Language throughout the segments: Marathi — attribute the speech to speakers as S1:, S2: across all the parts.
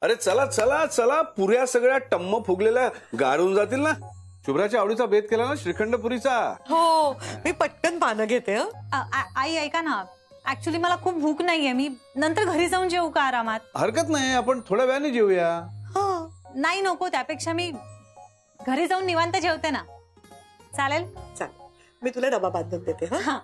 S1: अरे चला चला चला, पुऱ्या सगळ्या टम्म फुगलेल्या गारून जातील ना. शुभ्राच्या आवडीचा बेत केला ना श्रीखंडपुरीचा.
S2: हो, मी पटकन पानं घेते.
S3: आई ऐका ना, ऍक्च्युली मला खूप भूक नाहीये. मी नंतर घरी जाऊन जेवू का आरामात?
S1: हरकत नाही, आपण थोड्या वेळाने जेवूया.
S3: नाही नको, त्यापेक्षा मी घरी जाऊन निवांत जेवते ना. चालेल?
S2: चालेल, मी तुला डबा बांधून देते. हा,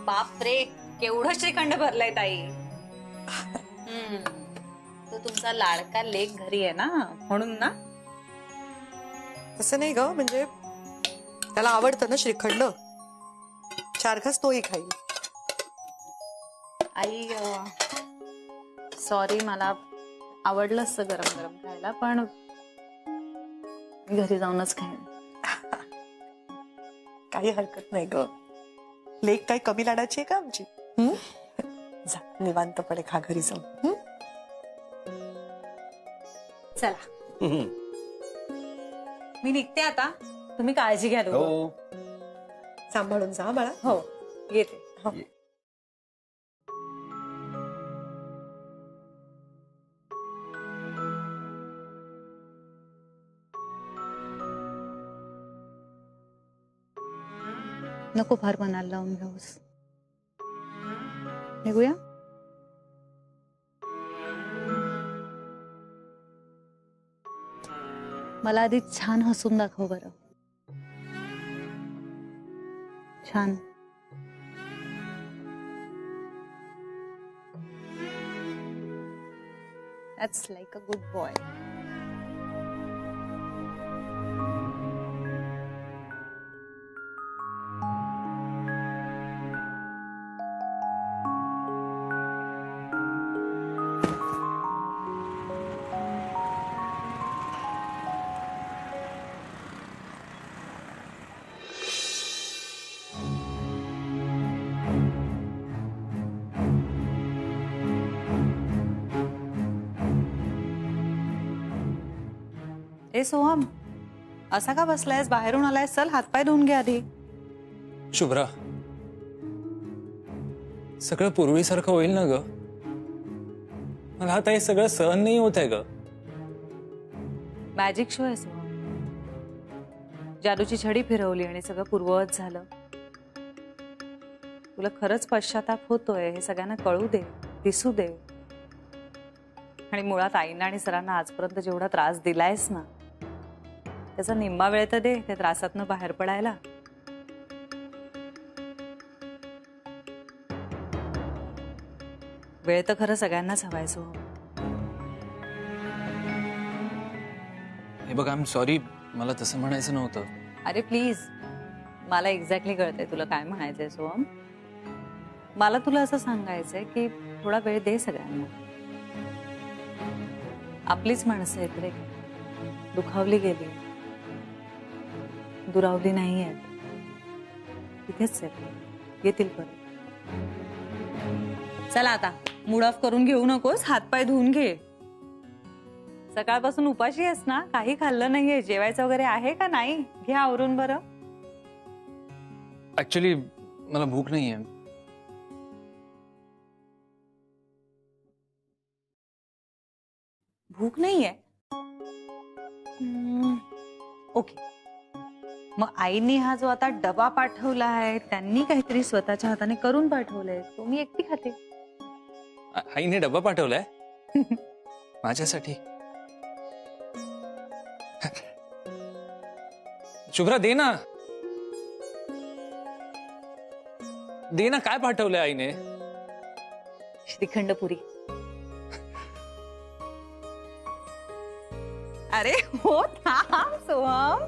S3: बापरे, केवढं श्रीखंड भरलंय ताई. तो तुमचा लाडका लेक घरी आहे ना, म्हणून ना.
S2: तसं नाही ग, म्हणजे त्याला आवडतं ना श्रीखंड, 4 घास तोही खाईल.
S3: आई सॉरी, मला आवडलं असतं गरम गरम खायला, पण घरी जाऊनच खाईन.
S2: काही हरकत नाही ग, लेक काही कमी लाडाची आहे का आमची? जा, निवांतपणे खा घरी जाऊन.
S3: चला, मी निघते आता. तुम्ही काळजी घ्या.
S1: हो,
S2: सांभाळून जा बाळा.
S3: हो, येते.
S2: हो.
S3: नको फार मनाला लावून घेऊस. निघूया. मला आधी छान हसून दाखव बरं. छान. That's like a good boy. ए सोहम, असा का बसलायस? बाहेरून आलायस, चल हातपाय धुवून घे आधी.
S4: शुभ्रा, सगळं पूर्वीसारखं होईल ना ग? मला आता हे सगळं सहन नाही होत आहे ग.
S3: मॅजिक शो आहे सोहम. जादूची छडी फिरवली आणि सगळं पूर्ववत झालं. तुला खरंच पश्चाताप होतोय हे सगळ्यांना कळू दे, दिसू दे. आणि मुळात आईना आणि सरांना आजपर्यंत जेवढा त्रास दिलायस ना, त्याचा निम्मा वेळ तर दे त्या त्रासातनं बाहेर पडायला. वेळ तर खरं सगळ्यांनाच हवाय सोहम.
S4: हे बघ, आय एम सॉरी, मला तसं म्हणायचं नव्हतं.
S3: अरे प्लीज, मला एक्झॅक्टली कळतंय तुला काय म्हणायचंय सोहम. मला तुला असं सांगायचंय की थोडा वेळ दे सगळ्यांना. आपलीच माणसं आहेत रे, दुखावली गेली, दुरावली नाही आहेत, तिथेच आहेत, येतील परत. चला आता, मूड ऑफ करून घेऊ नकोस, हातपाय धुवून घे. सकाळपासून उपाशी आहेस ना, काही खाल्लं नाहीये, जेवायचं वगैरे आहे का नाही? घे आवरून बरं.
S4: ऍक्च्युली मला भूक नाहीये.
S3: भूक नाहीये? ओके, मग आईनी हा जो आता डबा पाठवला आहे, त्यांनी काहीतरी स्वतःच्या हाताने करून पाठवलंय, तो मी एकटी खाते.
S4: आईने डबा पाठवलाय माझ्यासाठी. शुभ्रा, दे ना, दे ना, काय पाठवलंय आईने?
S3: श्रीखंड पुरी. अरे हो थांब सोहम.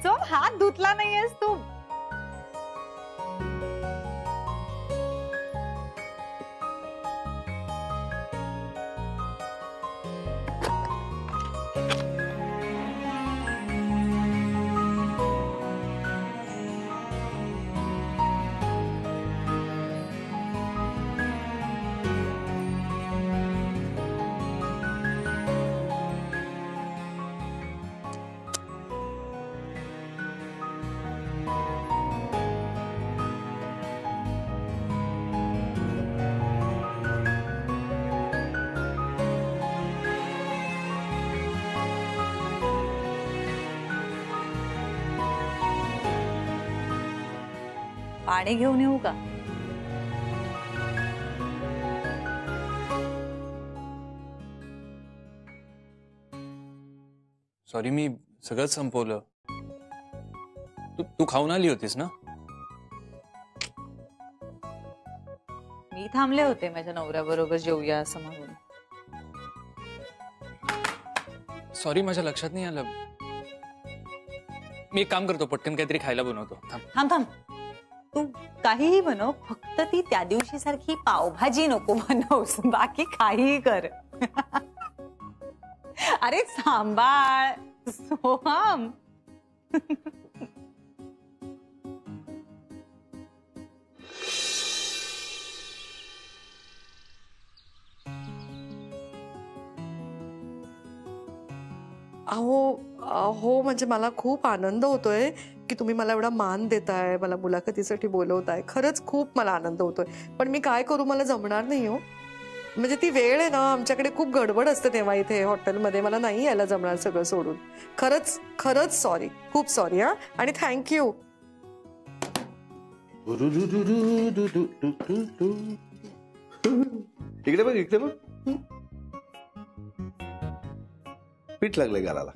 S3: सोहम हात धुतला नाहीयेस तू. पाणी घेऊन येऊ का?
S4: सॉरी, मी सगळं संपवलं. तू खाऊन आली होतीस ना?
S3: मी थांबले होते माझ्या नवऱ्याबरोबर जेवूया असं म्हणून.
S4: सॉरी, माझ्या लक्षात नाही आलं. मी एक काम करतो, पटकन काहीतरी खायला बनवतो. थांब.
S3: थांब थांब, तू काहीही बनव, फक्त ती त्या दिवशी सारखी पावभाजी नको बनवस. बाकी काहीही कर. अरे सांभाळ सोहम.
S2: अहो म्हणजे मला खूप आनंद होतोय की तुम्ही मला एवढा मान देताय, मला मुलाखतीसाठी बोलवताय. खरंच खूप मला आनंद होतोय. पण मी काय करू, मला जमणार नाही हो. म्हणजे ती वेळ आहे ना, आमच्याकडे खूप गडबड असते तेव्हा इथे हॉटेलमध्ये. मला नाही यायला जमणार सगळं सोडून. खरंच खरंच सॉरी, खूप सॉरी. हा, आणि थँक्यू.
S1: इकडे बघ, इकडे बघ. पीठ लागलंय गालाला.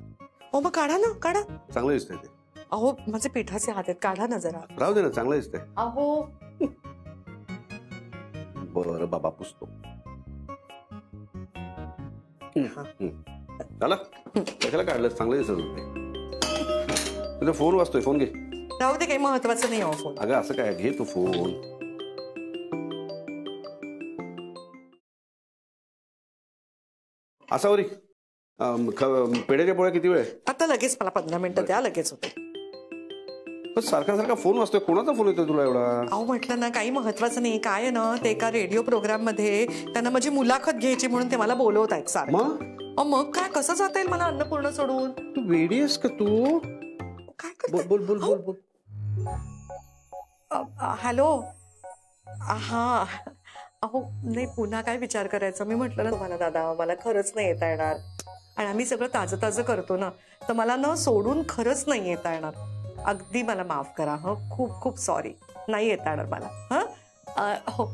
S2: हो मग काढा ना, काढा.
S1: चांगलं दिसतंय ते.
S2: अहो माझे पिठाचे हात आहेत, काढा ना जरा.
S1: राहू दे ना, चांगलं दिसतंय.
S2: अहो
S1: बरं बाबा, पुसतो. झाला? कशाला काढलं? चांगलं दिसत होते. तुझा फोन वाजतोय, फोन घे.
S2: राहू दे, काही महत्वाचं नाही. हो फोन.
S1: अगं असं काय, घे तू फोन. असावरी पेढ्याच्या पोळ्या किती वेळ आहे?
S2: आता लगेच, मला 15 मिनिटं द्या, लगेच होते.
S1: सारखा सारखा फोन वाजतोय. कोणाचा फोन येतोय तुला एवढा?
S2: अहो म्हटलं ना, काही महत्वाचं नाही. काय आहे ना, ते एका रेडिओ प्रोग्राम मध्ये त्यांना माझी मुलाखत घ्यायची म्हणून ते मला बोलवत आहेत सारखं. मग काय, कसं जाता येईल मला अन्नपूर्ण सोडून?
S1: तू वेडी आहेस का तू?
S2: काय करते?
S1: बोल बोल बोल बोल.
S2: हॅलो. हा अहो नाही, पुन्हा काय विचार करायचा. मी म्हटलं ना तुम्हाला दादा, मला खरंच नाही येता येणार. आणि आम्ही सगळं ताजं ताजं करतो ना, तर मला न सोडून खरंच नाही येता येणार. अगदी मला माफ करा. हो, खूप खूप सॉरी. नाही येता येणार मला. हा हो.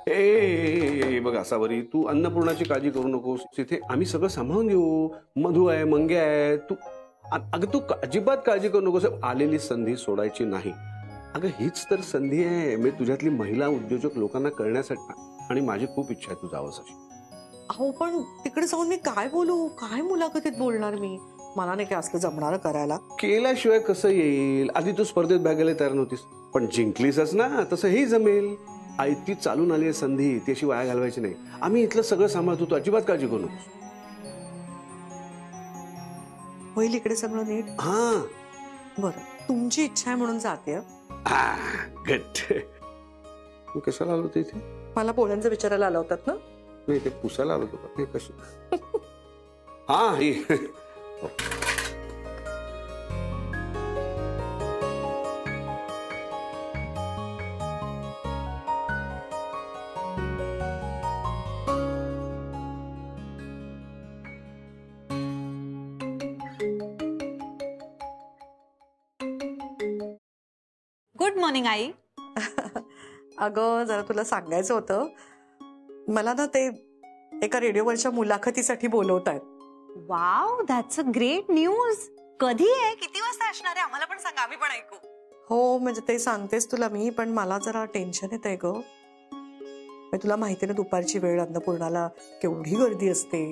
S1: ए बघ असावरी, तू अन्नपूर्णाची काळजी करू नकोस. तिथे आम्ही सगळं सांभाळून घेऊ. मधू आहे, मंग्या आहे. तू अगं तू अजिबात काळजी करू नकोस. आलेली संधी सोडायची नाही. अगं हीच तर संधी आहे मी तुझ्यातली महिला उद्योजक लोकांना कळण्यासाठी. आणि माझी खूप इच्छा आहे तू जावंस अशी.
S2: अहो पण तिकडे जाऊन मी काय बोलू, काय मुलाखतीत बोलणार मी? मला नाही काय असलं जमणार करायला.
S1: केल्याशिवाय कसं येईल? आधी तू स्पर्धेत भाग घ्यायला तयार नव्हतीस, पण जिंकलीसच ना, तसं हे जमेल. ती चालून आली आहे संधी, ती अशी वाया घालवायची नाही. आम्ही इथलं सगळं सांभाळतो, तू अजिबात काळजी करू नकोस.
S2: होईल इकडे सगळं नीट.
S1: हा
S2: बरं, तुमची इच्छा आहे म्हणून जाते.
S1: गट. तू कशाला आलो होते इथे?
S2: मला पोळ्यांचं विचारायला आला होतात ना?
S1: नाही, ते पुसायला आलो होतो. ते कसं? हा ही
S3: गुड मॉर्निंग आई.
S2: अगं जरा तुला सांगायचं होतं. मला ना ते एका रेडिओवरच्या मुलाखतीसाठी बोलवत आहेत.
S3: Wow, that's a great news. कधी आहे, किती वाजता असणार आहे? आम्हाला पण सांगा, आम्ही पण ऐकू.
S2: हो म्हणजे ते सांगतेस तुला मी, पण मला जरा टेन्शन येत आहे ग. तुला माहिती ना दुपारची वेळ, अन्नपूर्णाला केवढी गर्दी असते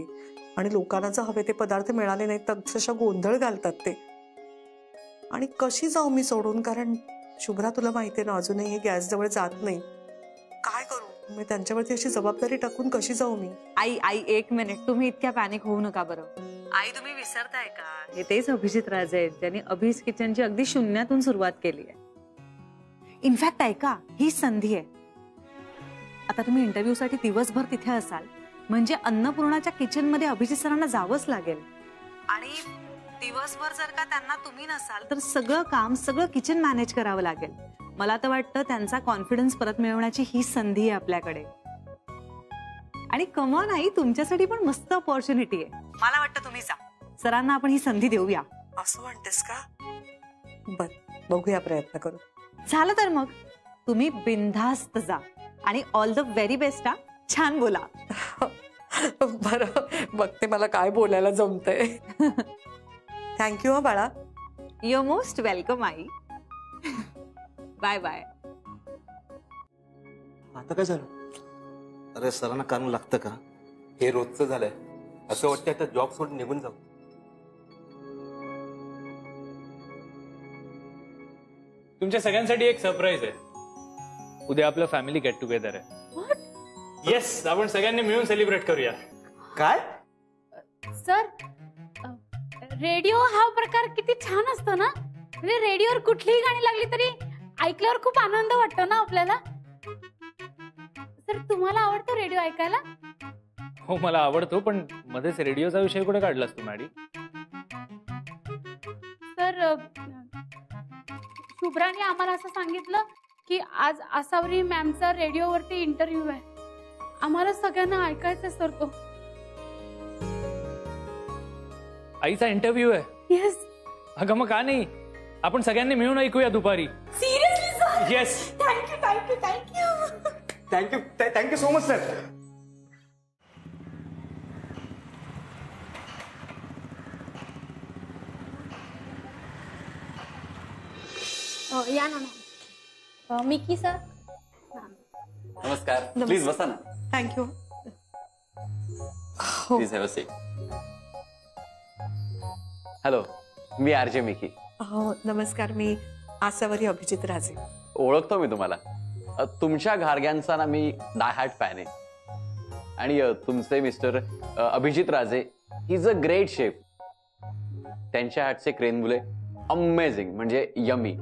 S2: आणि लोकांना जर हवे ते पदार्थ मिळाले नाहीत तर अक्षरशः गोंधळ घालतात ते. आणि कशी जाऊ मी सोडून, कारण शुभ्रा तुला माहितीये ना अजूनही गॅस जवळ जात नाही. काय करू मी, त्यांच्यावरती अशी जबाबदारी टाकून कशी जाऊ मी?
S3: आई 1 मिनिट, तुम्ही इतक्या पॅनिक होऊ नका बरं. आई तुम्ही विसरताय का, हे तेच अभिजित राजे आहेत ज्यांनी अभिज किचनची अगदी शून्यातून सुरुवात केली आहे. इनफॅक्ट ऐका, ही संधी आहे. आता तुम्ही इंटरव्ह्यू साठी दिवसभर तिथे असाल म्हणजे अन्नपूर्णाच्या किचन मध्ये अभिजित सरांना जावंच लागेल. आणि दिवसभर जर का त्यांना तुम्ही नसाल तर सगळं काम, सगळं किचन मॅनेज करावं लागेल. मला तर वाटतं त्यांचा कॉन्फिडन्स परत मिळवण्याची ही संधी आहे आपल्याकडे. आणि कमॉन आई, तुमच्यासाठी पण मस्त ऑपॉर्च्युनिटी आहे. मला वाटतं तुम्ही जा, सरांना आपण ही संधी देऊया.
S2: असं म्हणतेस का? बर, बघूया, प्रयत्न करू.
S3: झालं तर मग तुम्ही बिनधास्त जा आणि ऑल द व्हेरी बेस्ट. हा, छान बोला.
S2: बरं, बघते मला काय बोलायला जमतंय. थँक्यू हा बाळा.
S3: यू मोस्ट वेलकम आई. Bye bye.
S5: आता काय झालं?
S6: अरे सरांना कानून लागतं का?
S5: हे रोजचं झालंय. असं वाटतं आता जॉब सोडून निघून जाऊ.
S4: तुमच्या सगळ्यांसाठी एक सरप्राईज आहे. उद्या आपलं फॅमिली गेट टुगेदर आहे. येस, आपण सगळ्यांनी मिळून सेलिब्रेट करूया.
S5: काय?
S7: सर, रेडिओ हा प्रकार किती छान असतो ना. म्हणजे रेडिओवर कुठलीही गाणी लागली तरी ऐकल्यावर खूप आनंद वाटतो ना आपल्याला. सर, तुम्हाला आवडतो रेडिओ ऐकायला?
S4: हो, मला आवडतो, पण मध्येच रेडिओचा विषय कुठे काढलास तू मॅडी?
S7: सर, शुभ्राने आम्हाला असं सांगितलं की आज आसावरी मॅमचा रेडिओवरती इंटरव्ह्यू आहे. आम्हाला सगळ्यांना ऐकायचं सर तो.
S4: आईचा इंटरव्ह्यू आहे?
S7: येस.
S4: अगं मग का नाही, आपण सगळ्यांनी मिळून ऐकूया दुपारी.
S7: Seriously sir?
S4: Yes.
S7: Thank you thank you thank you.
S5: Thank you so much sir.
S7: या ना. Mickey sir.
S8: नमस्कार. प्लीज बसा ना.
S2: Thank you.
S8: Please have a seat. Hello, me RJ Mickey.
S2: हो नमस्कार, मी आसावरी अभिजित राजे.
S8: ओळखतो मी तुम्हाला. तुमच्या घारग्यांचा ना मी डायहार्ट फॅन आहे. आणि तुमचे मिस्टर अभिजित राजे, he is a great chef. त्यांच्या हातचे क्रेनबुले अमेझिंग, म्हणजे यमी.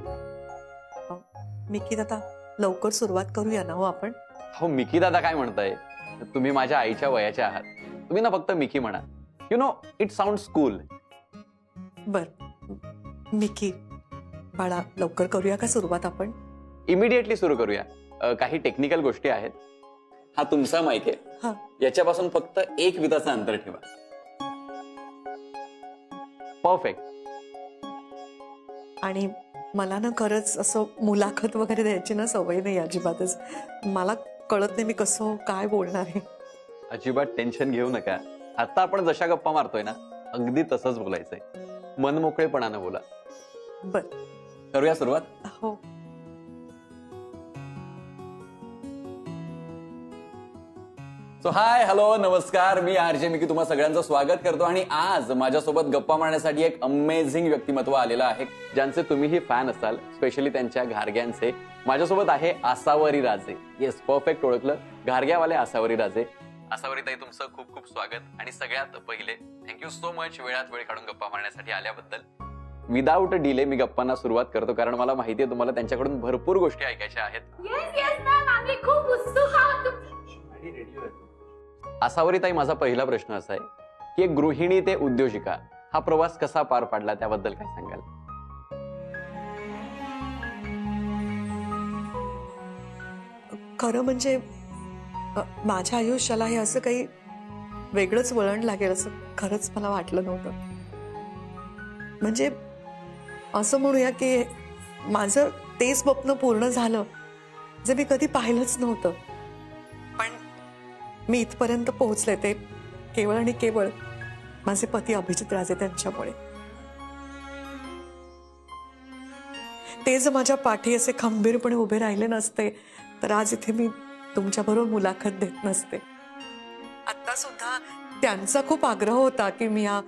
S2: मिकी दादा, लवकर सुरुवात करूया ना हो आपण.
S8: हो, मिकी दादा काय म्हणताय? तुम्ही माझ्या आईच्या वयाच्या आहात. तुम्ही ना फक्त मिकी म्हणा. You know, it sounds cool.
S2: बर मिकी बाळा, लवकर करूया का सुरुवात आपण?
S8: इमिडिएटली सुरू करूया. काही टेक्निकल गोष्टी आहेत. हा तुमचा माईक आहे, याच्यापासून फक्त 1 विताचं अंतर ठेवा. परफेक्ट.
S2: आणि मला ना खरंच असं मुलाखत वगैरे द्यायची ना सवय नाही अजिबातच. मला कळत नाही मी कसं काय बोलणार आहे.
S8: अजिबात टेन्शन घेऊ नका. आता आपण जशा गप्पा मारतोय ना, अगदी तसंच बोलायचंय. मनमोकळेपणानं बोला.
S2: बर,
S8: करूया सुरुवात.
S2: हो.
S8: सो हाय, हॅलो, नमस्कार. मी आरजे मिकी तुम्हा सगळ्यांचं स्वागत करतो. आणि आज माझ्यासोबत गप्पा मारण्यासाठी एक अमेझिंग व्यक्तिमत्व आलेलं आहे, ज्यांचे तुम्हीही फॅन असाल, स्पेशली त्यांच्या घारग्यांचे. माझ्यासोबत आहे आसावरी राजे. येस, परफेक्ट ओळखलं, घारग्यावाले आसावरी राजे. आसावरी ताई, तुमचं खूप खूप स्वागत. आणि सगळ्यात पहिले थँक्यू सो मच वेळात वेळ काढून गप्पा मारण्यासाठी आल्याबद्दल. विदाऊट डिले मी गप्पांना सुरुवात करतो, कारण मला माहिती आहे तुम्हाला त्यांच्याकडून भरपूर गोष्टी ऐकायच्या आहेत.
S7: येस येस मॅम, आम्ही खूप उत्सुक आहोत.
S8: आसावरीताई, माझा पहिला प्रश्न असा आहे की एक गृहिणी ते उद्योजिका हा प्रवास कसा पार पाडला, त्याबद्दल काय सांगाल?
S2: खरं म्हणजे माझ्या आयुष्याला हे असं काही वेगळंच वळण लागेल असं खरंच मला वाटलं नव्हतं. म्हणजे असं म्हणूया की माझं ते स्वप्न पूर्ण झालं जे मी कधी पाहिलंच नव्हतं. पण मी इथपर्यंत पोहोचले ते केवळ आणि केवळ माझे पती अभिजित राजे त्यांच्यामुळे. ते जर माझ्या पाठी असे खंबीरपणे उभे राहिले नसते तर आज इथे मी तुमच्याबरोबर मुलाखत देत नसते. आता सुद्धा त्यांचा खूप आग्रह होता की मी या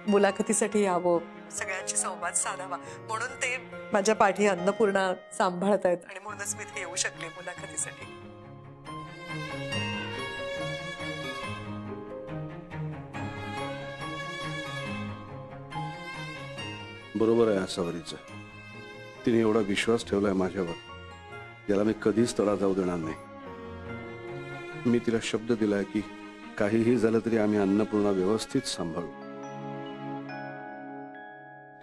S2: मुलाखतीसाठी यावं, सगळ्यांशी संवाद साधावा, म्हणून ते माझ्या पाठी अन्नपूर्णा सांभाळतायत आणि म्हणूनच मी इथे येऊ शकले मुलाखतीसाठी.
S1: बरोबर आहे आसावरीचं. तिने एवढा विश्वास ठेवलाय माझ्यावर, ज्याला मी कधीच तडा जाऊ देणार नाही. मी तिला शब्द दिलाय की काहीही झालं तरी आम्ही अन्नपूर्णा व्यवस्थित सांभाळू.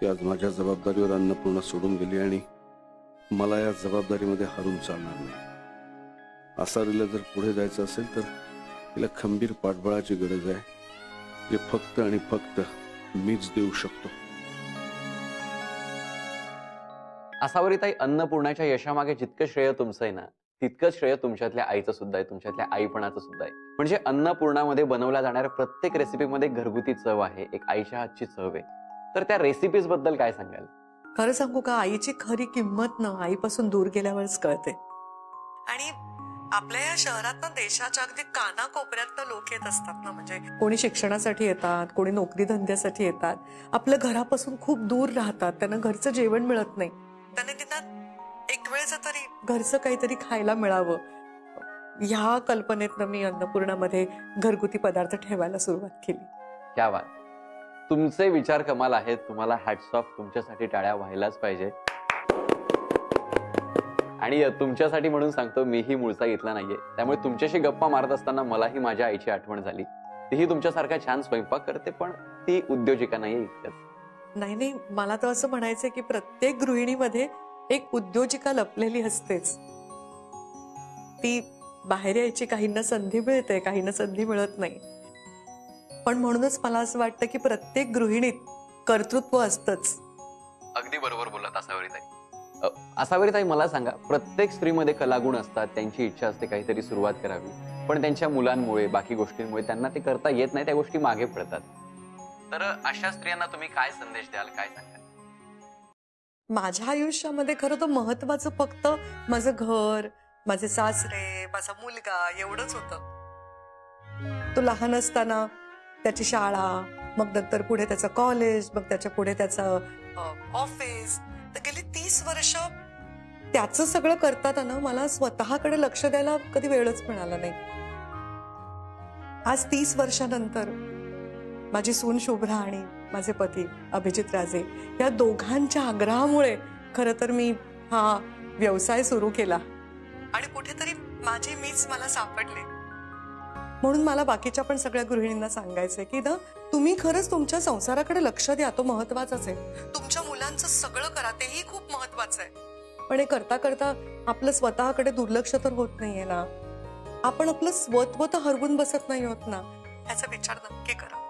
S1: ती आज माझ्या जबाबदारीवर अन्नपूर्णा सोडून गेली आणि मला या जबाबदारीमध्ये हरून चालणार नाही. आसावरीला जर पुढे जायचं असेल तर तिला खंबीर पाठबळाची गरज आहे, जे फक्त आणि फक्त मीच देऊ शकतो.
S8: आसावरीताई, अन्नपूर्णाच्या यशामागे जितकं श्रेय तुमचं आहे ना, तितकंच श्रेय तुमच्यातल्या आईचं सुद्धा आहे, तुमच्यातल्या आईपणाचं सुद्धा आहे. म्हणजे अन्नपूर्णामध्ये बनवल्या जाणाऱ्या प्रत्येक रेसिपीमध्ये घरगुती चव आहे, एक आईच्या हातची चव आहे. तर त्या रेसिपीज बद्दल काय सांगाल?
S2: खरं सांगू का, आईची खरी किंमत ना आईपासून दूर गेल्यावरच कळते. आणि आपल्या या शहरात ना, देशाच्या अगदी कानाकोपऱ्यात लोक येत असतात ना, म्हणजे कोणी शिक्षणासाठी येतात, कोणी नोकरी धंद्यासाठी येतात, आपल्या घरापासून खूप दूर राहतात, त्यांना घरचं जेवण मिळत नाही, त्यांना तिथं एक वेळचं तरी घरचं काहीतरी खायला मिळावं, ह्या कल्पनेतनं मी अन्नपूर्णामध्ये घरगुती पदार्थ ठेवायला सुरुवात केली.
S8: क्या बात, तुमचे विचार कमाल आहेत. तुम्हाला हॅट्स ऑफ, तुमच्यासाठी टाळ्या व्हायलाच पाहिजे. आणि तुमच्यासाठी म्हणून सांगतो, मीही मूळचा इथला नाहीये, त्यामुळे तुमच्याशी गप्पा मारत असताना मलाही माझ्या आईची आठवण झाली. तीही तुमच्यासारखा छान स्वयंपाक करते, पण ती उद्योजिका नाहीये इतकंच.
S2: नाही, मला तर असं म्हणायचंय की प्रत्येक गृहिणीमध्ये एक उद्योजिका लपलेली असतेच. ती बाहेर यायची, काहींना संधी मिळते, काहींना संधी मिळत नाही, पण म्हणूनच मला असं वाटतं की प्रत्येक गृहिणीत कर्तृत्व असतंच.
S8: अगदी बरोबर बोललात आसावरीताई. आसावरीताई, मला सांगा, प्रत्येक स्त्रीमध्ये कलागुण असतात, त्यांची इच्छा असते काहीतरी सुरुवात करावी, पण त्यांच्या मुलांमुळे, बाकी गोष्टींमुळे त्यांना ते करता येत नाही, त्या गोष्टी मागे पडतात. तर अशा स्त्रियांना तुम्ही काय संदेश द्याल, काय सांगाल?
S2: माझ्या आयुष्यामध्ये खरं तर महत्वाचं फक्त माझं घर, माझे सासरे, माझा मुलगा एवढंच होतं. तो लहान असताना त्याची शाळा, मग नंतर पुढे त्याचं कॉलेज, मग त्याच्या पुढे त्याचं ऑफिस, तर गेली 30 वर्ष त्याचं सगळं करताना मला स्वतःकडे लक्ष द्यायला कधी वेळच मिळाला नाही. आज 30 वर्षानंतर माझी सून शुभ्रा आणि माझे पती अभिजित राजे या दोघांच्या आग्रहामुळे खरं तर मी हा व्यवसाय सुरू केला आणि कुठेतरी माझी मीच मला सापडले. म्हणून मला बाकीच्या पण सगळ्या गृहिणींना सांगायचंय की ना, तुम्ही खरंच तुमच्या संसाराकडे लक्ष द्या, तो महत्वाचाच आहे. तुमच्या मुलांचं सगळं करा, तेही खूप महत्वाचं आहे. पण हे करता करता आपलं स्वतःकडे दुर्लक्ष तर होत नाहीये ना, आपण आपलं स्वत्व तर हरवून बसत नाही होत ना, ह्याचा विचार नक्की करा.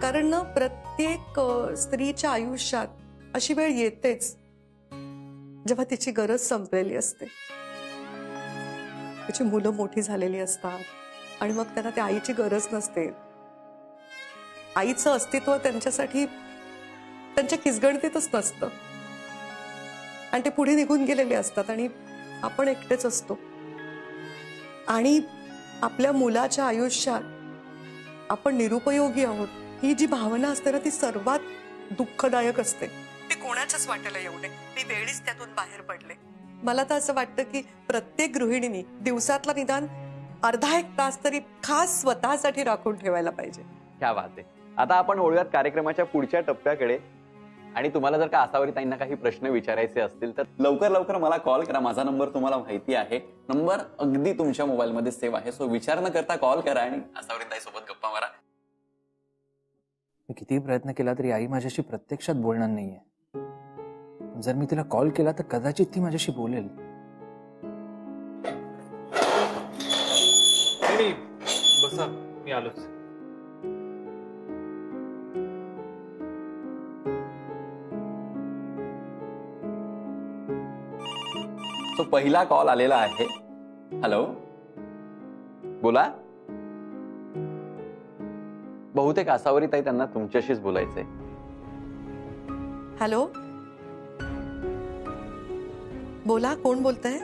S2: कारण ना, प्रत्येक स्त्रीच्या आयुष्यात अशी वेळ येतेच जेव्हा तिची गरज संपलेली असते, तिची मुलं मोठी झालेली असतात आणि मग त्यांना त्या आईची गरज नसते. आईचं अस्तित्व त्यांच्यासाठी त्यांच्या किसगणतीतच नसतं आणि ते पुढे निघून गेलेले असतात आणि आपण एकटेच असतो. आणि आपल्या मुलाच्या आयुष्यात आपण निरुपयोगी आहोत, ही जी भावना असते ना, ती सर्वात दुःखदायक असते. ती कोणाच्याच वाट्याला येऊ नये. मी वेळीच त्यातून बाहेर पडले. मला तर असं वाटतं की प्रत्येक गृहिणीने दिवसातला निदान अर्धा एक तास तरी खास स्वतःसाठी राखून ठेवायला पाहिजे.
S8: क्या बात आहे. आता आपण वळूयात कार्यक्रमाच्या पुढच्या टप्प्याकडे. आणि तुम्हाला जर का आसावरीताईंना काही प्रश्न विचारायचे असतील तर लवकर मला कॉल करा. माझा नंबर तुम्हाला माहिती आहे, नंबर अगदी तुमच्या मोबाईलमध्ये सेव्ह आहे. सो विचार न करता कॉल करा आणि आसावरीताई सोबत गप्पा मारा.
S9: मी कितीही प्रयत्न केला तरी आई माझ्याशी प्रत्यक्षात बोलणार नाहीये. जर मी तिला कॉल केला तर कदाचित ती माझ्याशी बोलेल.
S4: बसा, मी आलोच.
S8: तो पहिला कॉल आलेला आहे. हॅलो, बोला. बहुतेक आसावरीताई त्यांना तुमच्याशीच बोलायचंय.
S2: हॅलो, बोला, कोण बोलतंय?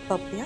S2: पप्या?